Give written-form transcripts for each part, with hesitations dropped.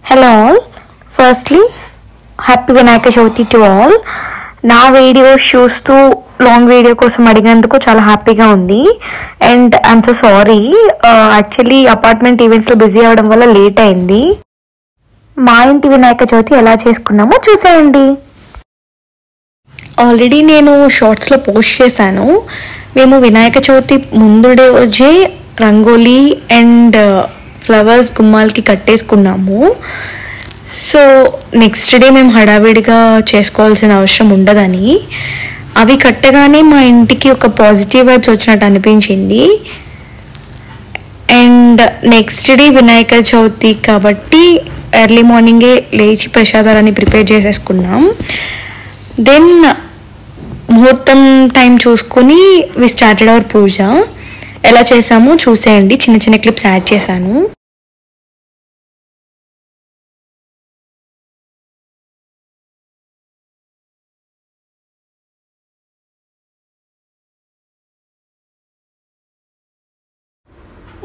Hello all. Firstly, happy Vinayaka Chavati to all. నా video చూస్తూ long video కోసం అడిగినందుకు చాలా హ్యాపీగా ఉంది. And I'm so sorry, actually apartment ఈవెంట్స్లో బిజీ అవడం వల్ల లేట్ అయింది. మా ఇంటి వినాయక చవితి ఎలా చేసుకున్నామో చూసేయండి. ఆల్రెడీ నేను షార్ట్స్లో పోస్ట్ చేశాను. మేము వినాయక చవితి ముందు రోజే రంగోలీ అండ్ ఫ్లవర్స్ గుమ్మాలకి కట్టేసుకున్నాము. సో నెక్స్ట్ డే మేము హడావిడిగా చేసుకోవాల్సిన అవసరం ఉండదని అవి కట్టగానే మా ఇంటికి ఒక పాజిటివ్ వైబ్స్ వచ్చినట్టు అనిపించింది. And next day Vinayaka Chavithi కాబట్టి ఎర్లీ మార్నింగే లేచి ప్రసాదాలని ప్రిపేర్ చేసేసుకున్నాం. దెన్ ముహూర్తం టైం చూసుకొని వి స్టార్టెడ్ అవర్ పూజ. ఎలా చేసామో చూసేయండి. చిన్న చిన్న క్లిప్స్ యాడ్ చేశాను.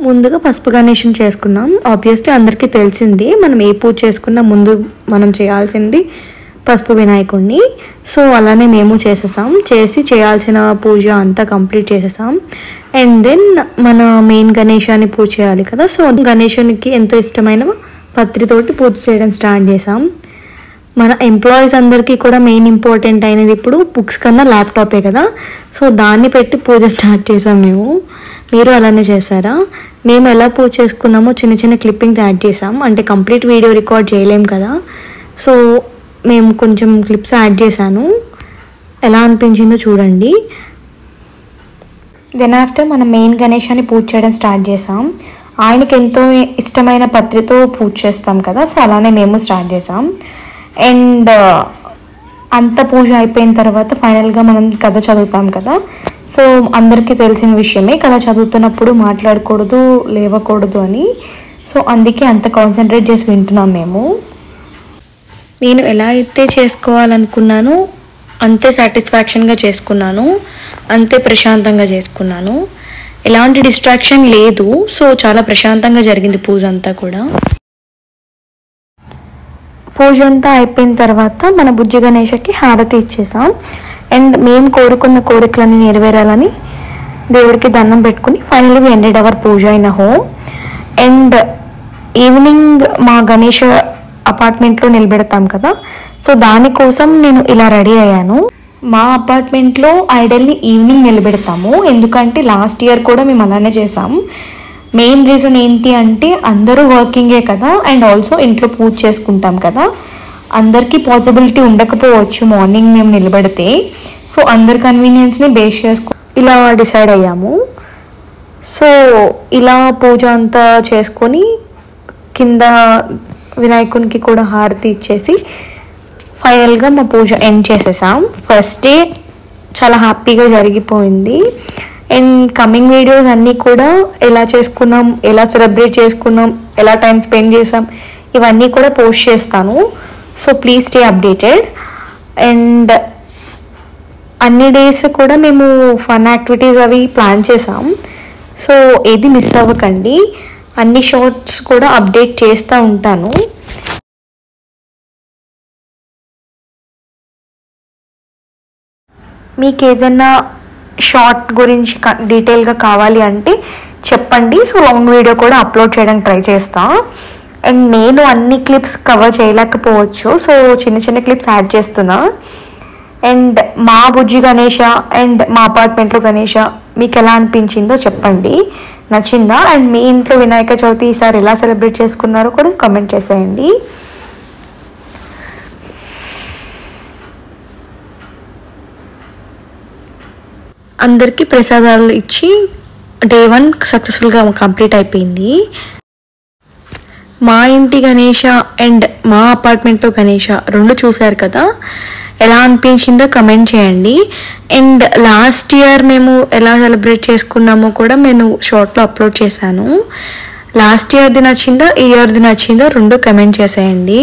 ముందుగా పసుపు గణేశం చేసుకున్నాం. ఆబ్వియస్లీ అందరికీ తెలిసింది, మనం ఏ పూజ చేసుకున్నా ముందు మనం చేయాల్సింది పసుపు వినాయకుడిని. సో అలానే మేము చేయాల్సిన పూజ అంతా కంప్లీట్ చేసేసాం. అండ్ దెన్ మన మెయిన్ గణేశాన్ని పూజ చేయాలి కదా. సో గణేశానికి ఎంతో ఇష్టమైన పత్రితోటి పూజ చేయడం స్టార్ట్ చేసాం. మన ఎంప్లాయీస్ అందరికీ కూడా మెయిన్ ఇంపార్టెంట్ అయినది ఇప్పుడు బుక్స్ కన్నా ల్యాప్టాపే కదా. సో దాన్ని పెట్టి పూజ స్టార్ట్ చేసాం మేము. మీరు అలానే చేశారా? మేము ఎలా పూజ చేసుకున్నామో చిన్న చిన్న క్లిప్పింగ్స్ యాడ్ చేసాం. అంటే కంప్లీట్ వీడియో రికార్డ్ చేయలేం కదా. సో మేము కొంచెం క్లిప్స్ యాడ్ చేశాను. ఎలా అనిపించిందో చూడండి. దెన్ ఆఫ్టర్ మనం మెయిన్ గణేశాన్ని పూజ చేయడం స్టార్ట్ చేసాం. ఆయనకి ఎంతో ఇష్టమైన పత్రితో పూజ చేస్తాం కదా. సో అలానే మేము స్టార్ట్ చేసాం. అండ్ అంత పూజ అయిపోయిన తర్వాత ఫైనల్గా మనం కథ చదువుతాం కదా. సో అందరికీ తెలిసిన విషయమే, కథ చదువుతున్నప్పుడు మాట్లాడకూడదు, లేవకూడదు అని. సో అందుకే అంత కాన్సన్ట్రేట్ చేసి వింటున్నాం మేము. నేను ఎలా అయితే చేసుకోవాలనుకున్నానో అంతే సాటిస్ఫాక్షన్గా చేసుకున్నాను, అంతే ప్రశాంతంగా చేసుకున్నాను. ఎలాంటి డిస్ట్రాక్షన్ లేదు. సో చాలా ప్రశాంతంగా జరిగింది పూజ అంతా కూడా. పూజ అంతా అయిపోయిన తర్వాత మన బుజ్జి గణేశకి హారతి ఇచ్చేసాం. అండ్ మేము కోరుకున్న కోరికలన్నీ నెరవేరాలని దేవుడికి దండం పెట్టుకుని finally we ended our puja in home. And evening మా గణేష అపార్ట్మెంట్లో నిలబెడతాం కదా. సో దానికోసం నేను ఇలా రెడీ అయ్యాను. మా అపార్ట్మెంట్లో ఐడల్ని ఈవినింగ్ నిలబెడతాము, ఎందుకంటే లాస్ట్ ఇయర్ కూడా మేము అలానే చేసాం. మెయిన్ రీజన్ ఏంటి అంటే అందరూ వర్కింగే కదా. అండ్ ఆల్సో ఇంట్లో పూజ చేసుకుంటాం కదా. అందరికీ పాసిబిలిటీ ఉండకపోవచ్చు మార్నింగ్ మేము నిలబడితే. సో అందరి కన్వీనియన్స్ని బేస్ చేసుకు ఇలా డిసైడ్ అయ్యాము. సో ఇలా పూజ అంతా చేసుకొని కింద వినాయకునికి కూడా హారతి ఇచ్చేసి ఫైనల్గా మా పూజ ఎండ్ చేసేసాం. ఫస్ట్ డే చాలా హ్యాపీగా జరిగిపోయింది. అండ్ కమింగ్ వీడియోస్ అన్నీ కూడా ఎలా చేసుకున్నాం, ఎలా సెలబ్రేట్ చేసుకున్నాం, ఎలా టైం స్పెండ్ చేసాం, ఇవన్నీ కూడా పోస్ట్ చేస్తాను. So please stay updated. And అన్ని డేస్ కూడా మేము ఫన్ యాక్టివిటీస్ అవి ప్లాన్ చేసాం. సో ఏది మిస్ అవ్వకండి. అన్ని షార్ట్స్ కూడా అప్డేట్ చేస్తూ ఉంటాను. మీకు ఏదైనా షార్ట్ గురించి డీటెయిల్గా కావాలి అంటే చెప్పండి. సో లాంగ్ వీడియో కూడా అప్లోడ్ చేయడానికి ట్రై చేస్తా. అండ్ నేను అన్ని క్లిప్స్ కవర్ చేయలేకపోవచ్చు. సో చిన్న చిన్న క్లిప్స్ యాడ్ చేస్తున్నా. అండ్ మా బుజ్జి గణేష అండ్ మా అపార్ట్మెంట్లో గణేష మీకు ఎలా అనిపించిందో చెప్పండి. నచ్చిందా? అండ్ మీ ఇంట్లో వినాయక చవితి ఈసారి ఎలా సెలబ్రేట్ చేసుకున్నారో కూడా కామెంట్ చేసేయండి. అందరికీ ప్రసాదాలు ఇచ్చి డే 1 సక్సెస్ఫుల్గా కంప్లీట్ అయిపోయింది. మా ఇంటి గణేష అండ్ మా అపార్ట్మెంట్లో గణేష రెండు చూశారు కదా. ఎలా అనిపించిందో కమెంట్ చేయండి. అండ్ లాస్ట్ ఇయర్ మేము ఎలా సెలబ్రేట్ చేసుకున్నామో కూడా నేను షార్ట్లో అప్లోడ్ చేశాను. లాస్ట్ ఇయర్ది నచ్చిందా, ఈ ఇయర్ది నచ్చిందో రెండు కమెంట్ చేసేయండి.